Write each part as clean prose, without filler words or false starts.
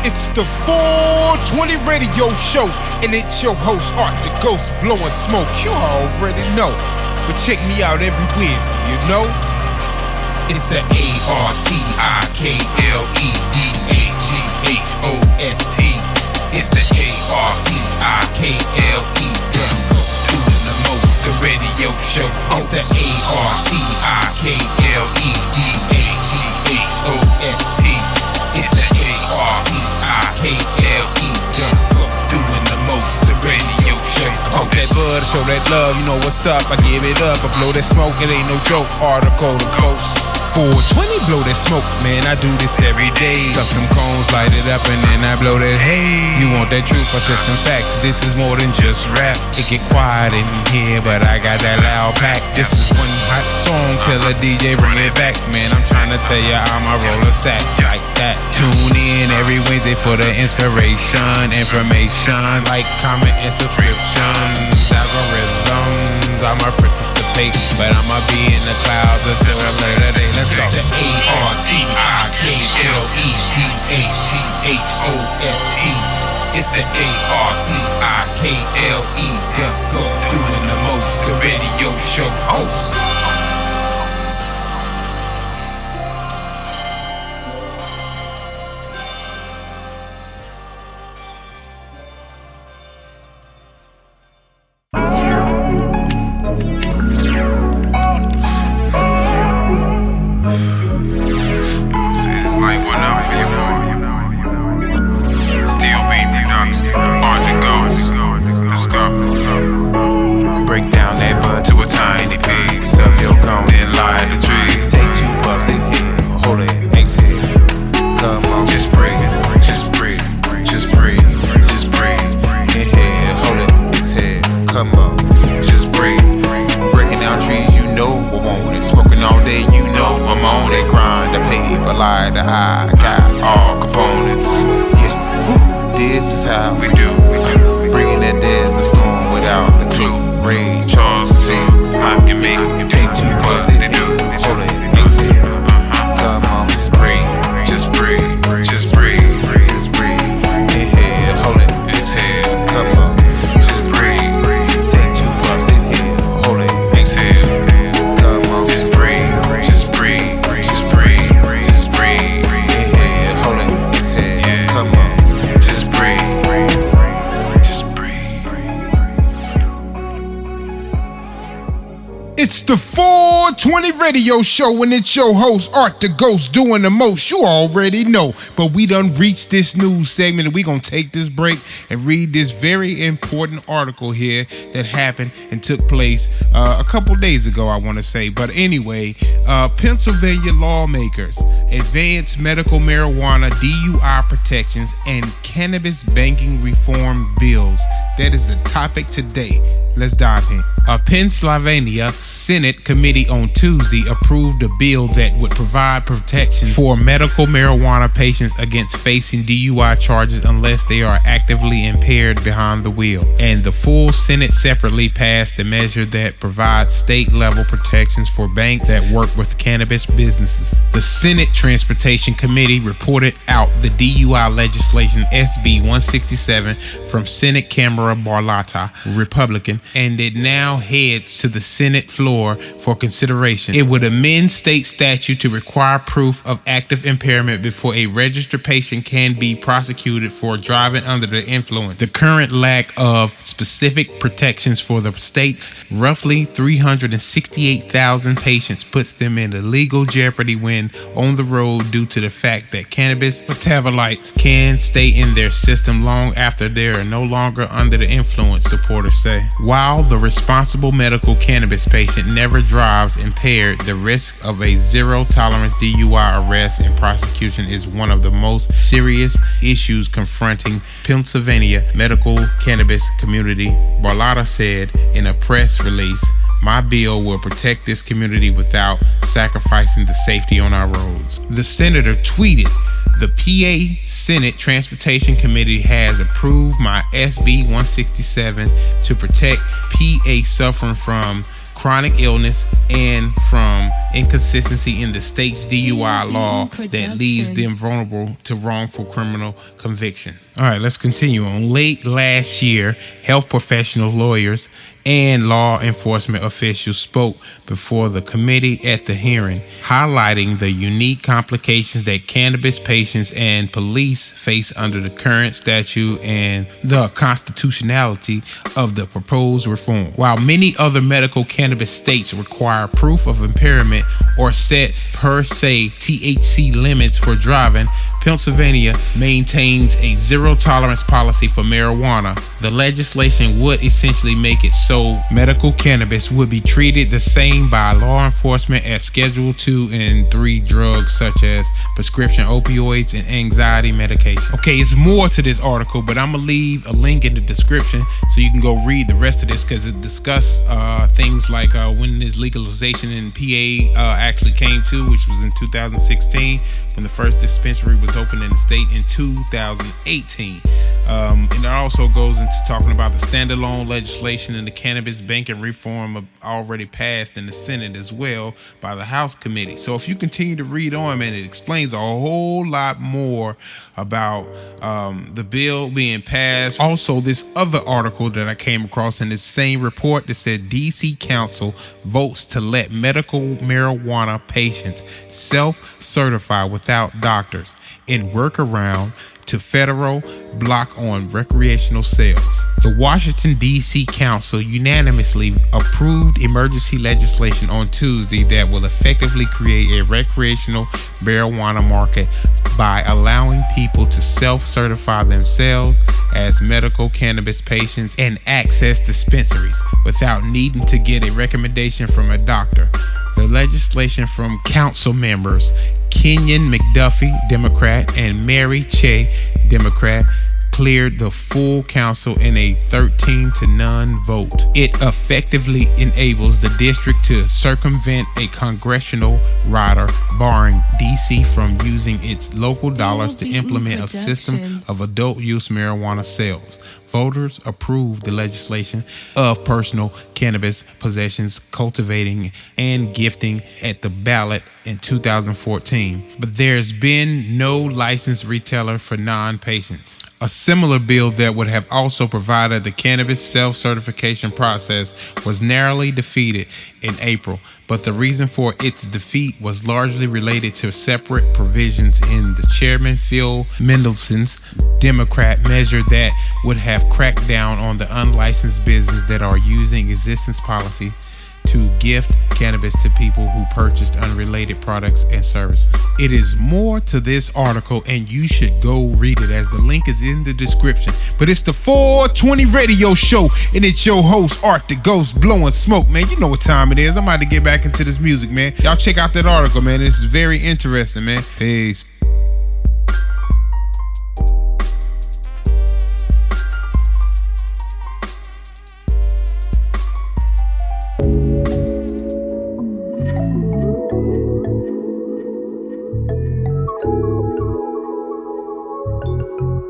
It's the 420 radio show, and it's your host, Art the Ghost, blowing smoke. You already know, but check me out every Wednesday, you know? It's the ARTIKLEDAGHOST. It's the ARTIKLE, doing the most, the radio show. It's the ARTIKLEDAGHOST. It's the ARTIKLE, doing the most, the radio show. Talk that bud, show that love, you know what's up. I give it up, I blow that smoke, it ain't no joke. Article the Ghost. 420, blow that smoke, man, I do this every day. Stuff them cones, light it up, and then I blow that hay. You want that truth, I set them facts. This is more than just rap. It get quiet in here, but I got that loud pack. This is one hot song, tell a DJ bring it back. Man, I'm trying to tell ya I'ma roll a sack like that. Tune in every Wednesday for the inspiration, information, like, comment, and subscriptions. Algorithms, I'ma participate, but I'ma be in the clouds until a later day. Let's go. The ARTIKLEDAGHOST. It's the ARTIKLE, doing the most, the radio show host. It's the 420 radio show, and it's your host, Art the Ghost, doing the most. You already know, but we done reached this news segment, and we gonna take this break and read this very important article here that happened and took place a couple days ago, I want to say. But anyway, Pennsylvania lawmakers advance medical marijuana DUI protections and cannabis banking reform bills. That is the topic today. Let's dive in. A Pennsylvania Senate committee on Tuesday approved a bill that would provide protection for medical marijuana patients against facing DUI charges unless they are actively impaired behind the wheel. And the full Senate separately passed a measure that provides state-level protections for banks that work with cannabis businesses. The Senate Transportation Committee reported out the DUI legislation SB 167 from Senate Camera Barletta, Republican, and it now heads to the Senate floor for consideration. It would amend state statute to require proof of active impairment before a registered patient can be prosecuted for driving under the influence. The current lack of specific protections for the state's roughly 368,000 patients puts them in legal jeopardy when on the road due to the fact that cannabis metabolites can stay in their system long after they are no longer under the influence, supporters say. While the responsible medical cannabis patient never drives impaired, the risk of a zero-tolerance DUI arrest and prosecution is one of the most serious issues confronting Pennsylvania medical cannabis community, Barletta said in a press release. My bill will protect this community without sacrificing the safety on our roads. The senator tweeted, "The PA Senate Transportation Committee has approved my SB 167 to protect PA suffering from chronic illness and from inconsistency in the state's DUI law that leaves them vulnerable to wrongful criminal conviction. All right, let's continue on. Late last year, health professionals, lawyers, and law enforcement officials spoke before the committee at the hearing, highlighting the unique complications that cannabis patients and police face under the current statute and the constitutionality of the proposed reform. While many other medical cannabis states require proof of impairment or set per se THC limits for driving, Pennsylvania maintains a zero tolerance policy for marijuana. The legislation would essentially make it so medical cannabis would be treated the same by law enforcement as Schedule 2 and 3 drugs such as prescription opioids and anxiety medication. Okay, it's more to this article, but I'm gonna leave a link in the description so you can go read the rest of this, because it discusses things like when this legalization in PA actually came to, which was in 2016, when the first dispensary was opened in the state in 2018. And it also goes into talking about the standalone legislation and the cannabis banking reform already passed in the Senate as well by the House committee. So if you continue to read on, man, it explains a whole lot more about the bill being passed. Also, this other article that I came across in this same report that said DC Council votes to let medical marijuana patients self-certify without doctors in workaround to federal block on recreational sales. The Washington, D.C. Council unanimously approved emergency legislation on Tuesday that will effectively create a recreational marijuana market by allowing people to self-certify themselves as medical cannabis patients and access dispensaries without needing to get a recommendation from a doctor. The legislation from council members Kenyon McDuffie, Democrat, and Mary Che, Democrat, cleared the full council in a 13-0 vote. It effectively enables the district to circumvent a congressional rider barring DC from using its local dollars to implement a system of adult use marijuana sales. Voters approved the legislation of personal cannabis possessions, cultivating, and gifting at the ballot in 2014, but there's been no licensed retailer for non-patients. A similar bill that would have also provided the cannabis self-certification process was narrowly defeated in April, but the reason for its defeat was largely related to separate provisions in the Chairman Phil Mendelson's Democrat measure that would have cracked down on the unlicensed business that are using existing policy to gift cannabis to people who purchased unrelated products and services. It is more to this article, and you should go read it, as the link is in the description. But it's the 420 radio show, and it's your host, Art the Ghost, blowing smoke, man. You know what time it is. I'm about to get back into this music, man. Y'all check out that article, man. This is very interesting, man. Peace.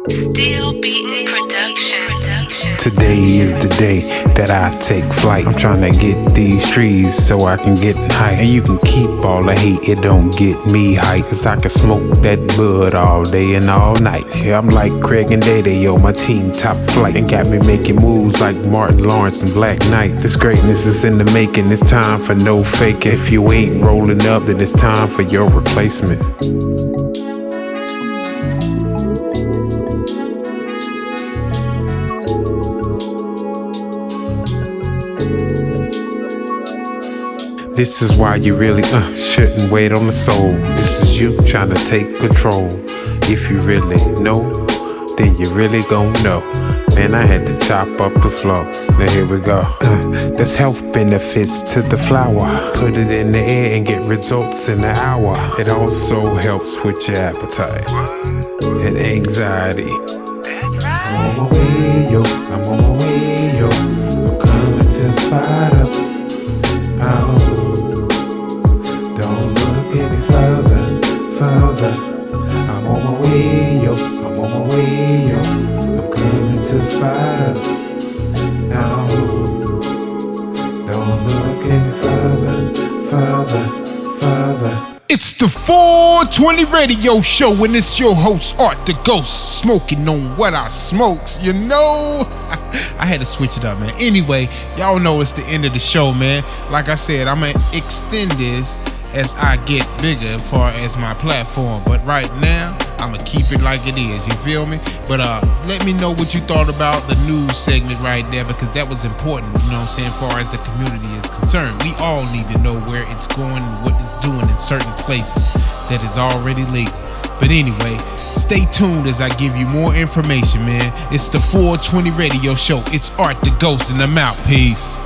Still Beating Production. Today is the day that I take flight. I'm trying to get these trees so I can get high. And you can keep all the hate, it don't get me high. Cause I can smoke that bud all day and all night. Yeah, I'm like Craig and Day Day, yo, my team top flight. And got me making moves like Martin Lawrence and Black Knight. This greatness is in the making, it's time for no faking. If you ain't rolling up, then it's time for your replacement. This is why you really shouldn't wait on the soul. This is you trying to take control. If you really know, then you really gon' know. Man, I had to chop up the flow. Now here we go. There's health benefits to the flower. Put it in the air and get results in an hour. It also helps with your appetite and anxiety. I'm on my way, yo. I'm on my way, yo. I'm coming to the fire up. Don't look any further. I'm on my way, yo. I'm on my way, yo. I'm coming to the fire. Now, don't look any the 420 radio show, and it's your host, Art the Ghost, smoking on what I smokes, you know? I had to switch it up, man. Anyway, y'all know it's the end of the show, man. Like I said, I'm going to extend this as I get bigger as far as my platform. But right now, I'm going to keep it like it is, you feel me? But let me know what you thought about the news segment right there, because that was important, you know what I'm saying, as far as the community is concerned. We all need to know where it's going and what it's doing in certain places that is already legal. But anyway, stay tuned as I give you more information, man. It's the 420 radio show. It's Art the Ghost, and I'm out. Peace.